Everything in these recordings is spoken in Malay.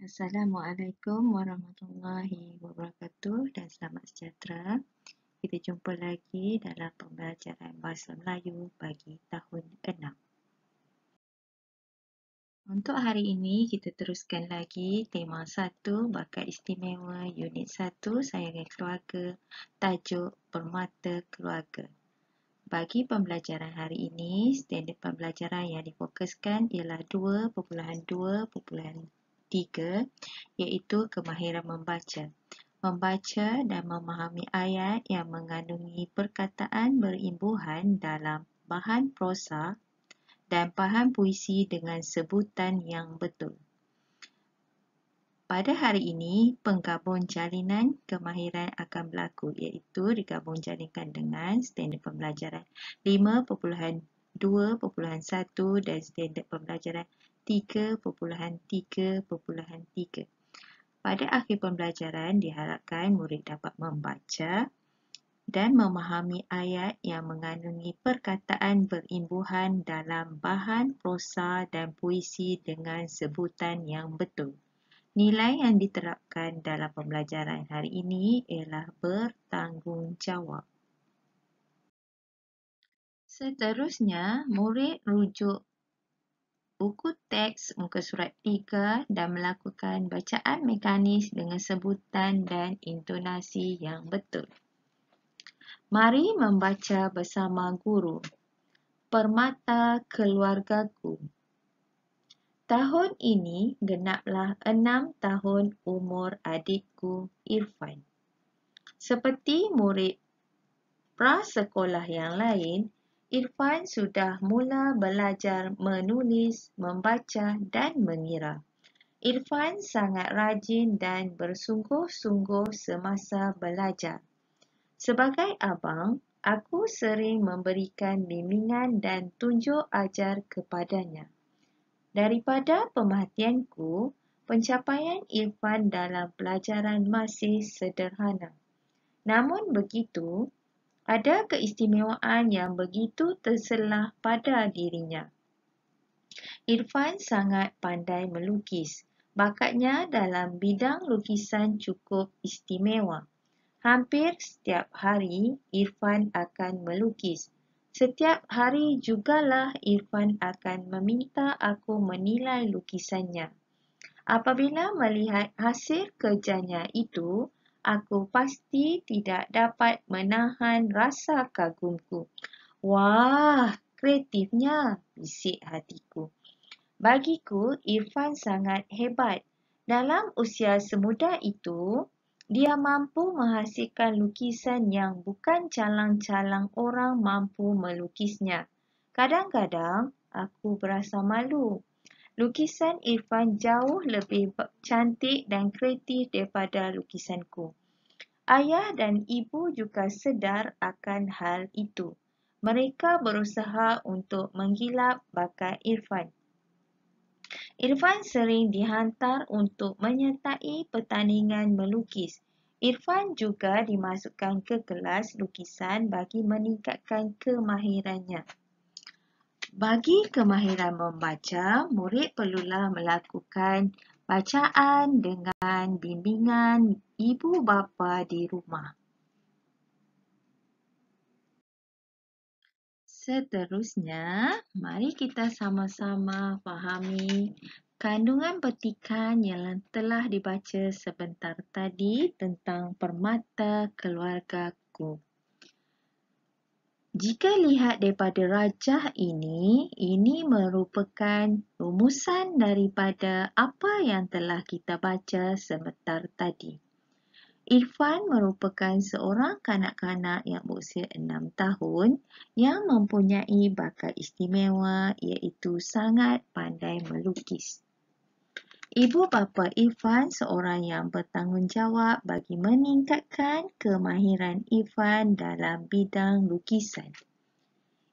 Assalamualaikum warahmatullahi wabarakatuh dan selamat sejahtera. Kita jumpa lagi dalam pembelajaran Bahasa Melayu bagi tahun 6. Untuk hari ini, kita teruskan lagi tema 1, Bakat Istimewa, Unit 1, Sayangan Keluarga, tajuk Permata Keluarga. Bagi pembelajaran hari ini, standard pembelajaran yang difokuskan ialah 2.2.3 iaitu kemahiran membaca. Membaca dan memahami ayat yang mengandungi perkataan berimbuhan dalam bahan prosa dan bahan puisi dengan sebutan yang betul. Pada hari ini, penggabung jalinan kemahiran akan berlaku iaitu digabung jalinkan dengan standard pembelajaran 5.2.1 dan standard pembelajaran 3.3.3. Pada akhir pembelajaran, diharapkan murid dapat membaca dan memahami ayat yang mengandungi perkataan berimbuhan dalam bahan prosa dan puisi dengan sebutan yang betul. Nilai yang diterapkan dalam pembelajaran hari ini ialah bertanggungjawab. Seterusnya, murid rujuk buku teks muka surat 3 dan melakukan bacaan mekanis dengan sebutan dan intonasi yang betul. Mari membaca bersama guru. Permata keluargaku. Tahun ini genaplah 6 tahun umur adikku Irfan. Seperti murid prasekolah yang lain, Irfan sudah mula belajar menulis, membaca dan mengira. Irfan sangat rajin dan bersungguh-sungguh semasa belajar. Sebagai abang, aku sering memberikan bimbingan dan tunjuk ajar kepadanya. Daripada pemerhatianku, pencapaian Irfan dalam pelajaran masih sederhana. Namun begitu, ada keistimewaan yang begitu terselah pada dirinya. Irfan sangat pandai melukis. Bakatnya dalam bidang lukisan cukup istimewa. Hampir setiap hari, Irfan akan melukis. Setiap hari jugalah Irfan akan meminta aku menilai lukisannya. Apabila melihat hasil kerjanya itu, aku pasti tidak dapat menahan rasa kagumku. Wah, kreatifnya, bisik hatiku. Bagiku, Irfan sangat hebat. Dalam usia semuda itu, dia mampu menghasilkan lukisan yang bukan calang-calang orang mampu melukisnya. Kadang-kadang, aku berasa malu. Lukisan Irfan jauh lebih cantik dan kreatif daripada lukisanku. Ayah dan ibu juga sedar akan hal itu. Mereka berusaha untuk menggilap bakat Irfan. Irfan sering dihantar untuk menyertai pertandingan melukis. Irfan juga dimasukkan ke kelas lukisan bagi meningkatkan kemahirannya. Bagi kemahiran membaca, murid perlulah melakukan bacaan dengan bimbingan ibu bapa di rumah. Seterusnya, mari kita sama-sama fahami kandungan petikan yang telah dibaca sebentar tadi tentang permata keluargaku. Jika lihat daripada rajah ini merupakan rumusan daripada apa yang telah kita baca sebentar tadi. Irfan merupakan seorang kanak-kanak yang berusia 6 tahun yang mempunyai bakat istimewa iaitu sangat pandai melukis. Ibu bapa Irfan seorang yang bertanggungjawab bagi meningkatkan kemahiran Irfan dalam bidang lukisan.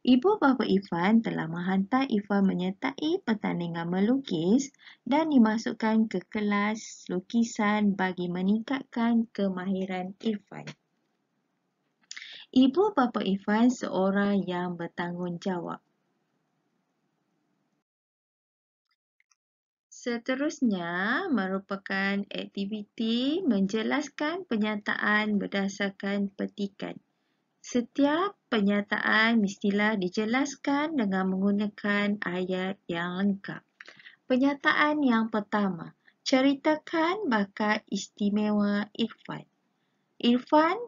Ibu bapa Irfan telah menghantar Irfan menyertai pertandingan melukis dan dimasukkan ke kelas lukisan bagi meningkatkan kemahiran Irfan. Ibu bapa Irfan seorang yang bertanggungjawab. Seterusnya merupakan aktiviti menjelaskan penyataan berdasarkan petikan. Setiap penyataan mestilah dijelaskan dengan menggunakan ayat yang lengkap. Penyataan yang pertama, ceritakan bakat istimewa Irfan. Irfan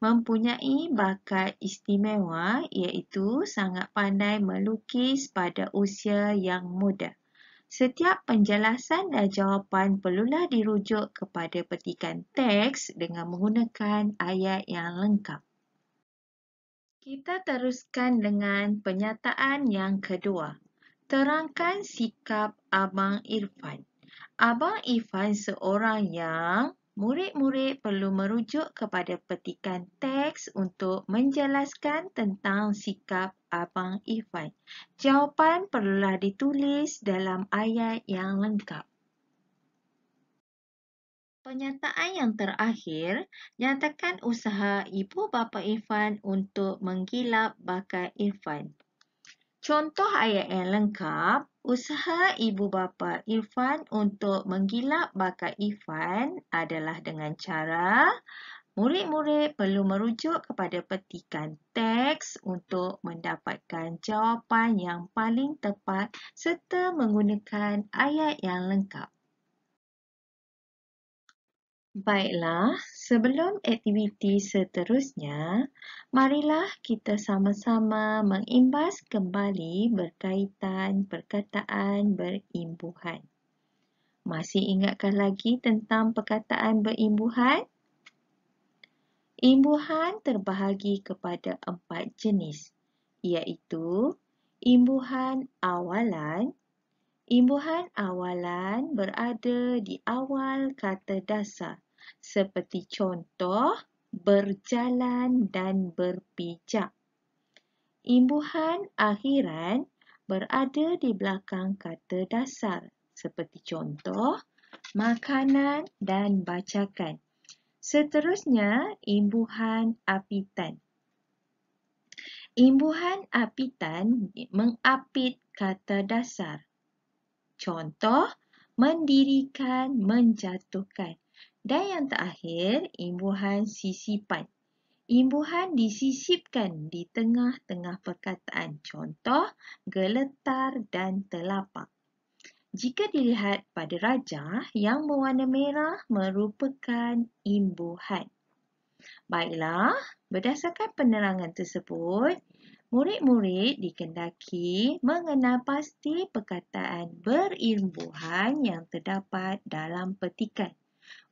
mempunyai bakat istimewa iaitu sangat pandai melukis pada usia yang muda. Setiap penjelasan dan jawapan perlulah dirujuk kepada petikan teks dengan menggunakan ayat yang lengkap. Kita teruskan dengan penyataan yang kedua. Terangkan sikap Abang Irfan. Abang Irfan seorang yang murid-murid perlu merujuk kepada petikan teks untuk menjelaskan tentang sikap Abang Irfan. Jawapan perlulah ditulis dalam ayat yang lengkap. Pernyataan yang terakhir, nyatakan usaha ibu bapa Irfan untuk menggilap bakat Irfan. Contoh ayat yang lengkap, usaha ibu bapa Irfan untuk menggilap bakat Irfan adalah dengan cara murid-murid perlu merujuk kepada petikan teks untuk mendapatkan jawapan yang paling tepat serta menggunakan ayat yang lengkap. Baiklah, sebelum aktiviti seterusnya, marilah kita sama-sama mengimbas kembali berkaitan perkataan berimbuhan. Masih ingatkah lagi tentang perkataan berimbuhan? Imbuhan terbahagi kepada 4 jenis, iaitu imbuhan awalan. Imbuhan awalan berada di awal kata dasar, seperti contoh berjalan dan berpijak. Imbuhan akhiran berada di belakang kata dasar, seperti contoh makanan dan bacakan. Seterusnya, imbuhan apitan. Imbuhan apitan mengapit kata dasar. Contoh, mendirikan, menjatuhkan. Dan yang terakhir, imbuhan sisipan. Imbuhan disisipkan di tengah-tengah perkataan. Contoh, geletar dan telapak. Jika dilihat pada rajah, yang berwarna merah merupakan imbuhan. Baiklah, berdasarkan penerangan tersebut, murid-murid dikendaki mengenal pasti perkataan berimbuhan yang terdapat dalam petikan.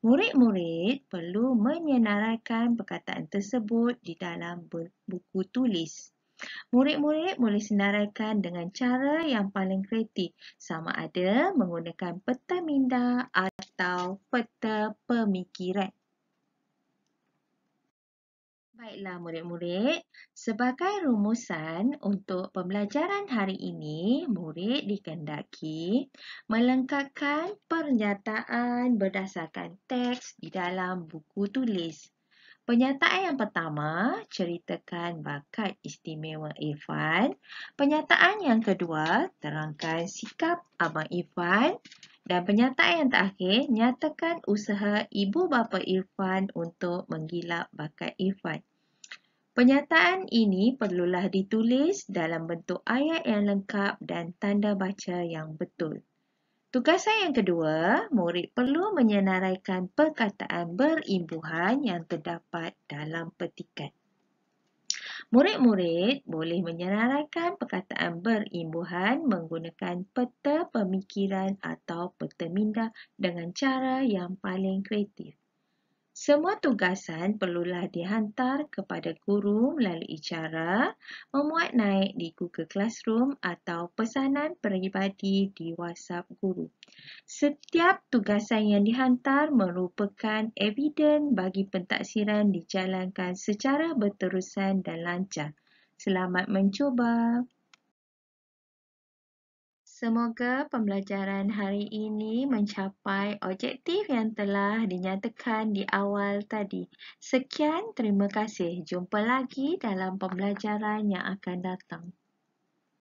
Murid-murid perlu menyenaraikan perkataan tersebut di dalam buku tulis. Murid-murid boleh senaraikan dengan cara yang paling kreatif, sama ada menggunakan peta minda atau peta pemikiran. Baiklah murid-murid, sebagai rumusan untuk pembelajaran hari ini, murid dikehendaki melengkapkan pernyataan berdasarkan teks di dalam buku tulis. Pernyataan yang pertama, ceritakan bakat istimewa Irfan. Pernyataan yang kedua, terangkan sikap Abang Irfan. Dan pernyataan yang terakhir, nyatakan usaha ibu bapa Irfan untuk menggilap bakat Irfan. Pernyataan ini perlulah ditulis dalam bentuk ayat yang lengkap dan tanda baca yang betul. Tugasan yang kedua, murid perlu menyenaraikan perkataan berimbuhan yang terdapat dalam petikan. Murid-murid boleh menyenaraikan perkataan berimbuhan menggunakan peta pemikiran atau peta minda dengan cara yang paling kreatif. Semua tugasan perlulah dihantar kepada guru melalui cara memuat naik di Google Classroom atau pesanan peribadi di WhatsApp guru. Setiap tugasan yang dihantar merupakan eviden bagi pentaksiran dijalankan secara berterusan dan lancar. Selamat mencuba! Semoga pembelajaran hari ini mencapai objektif yang telah dinyatakan di awal tadi. Sekian, terima kasih. Jumpa lagi dalam pembelajaran yang akan datang.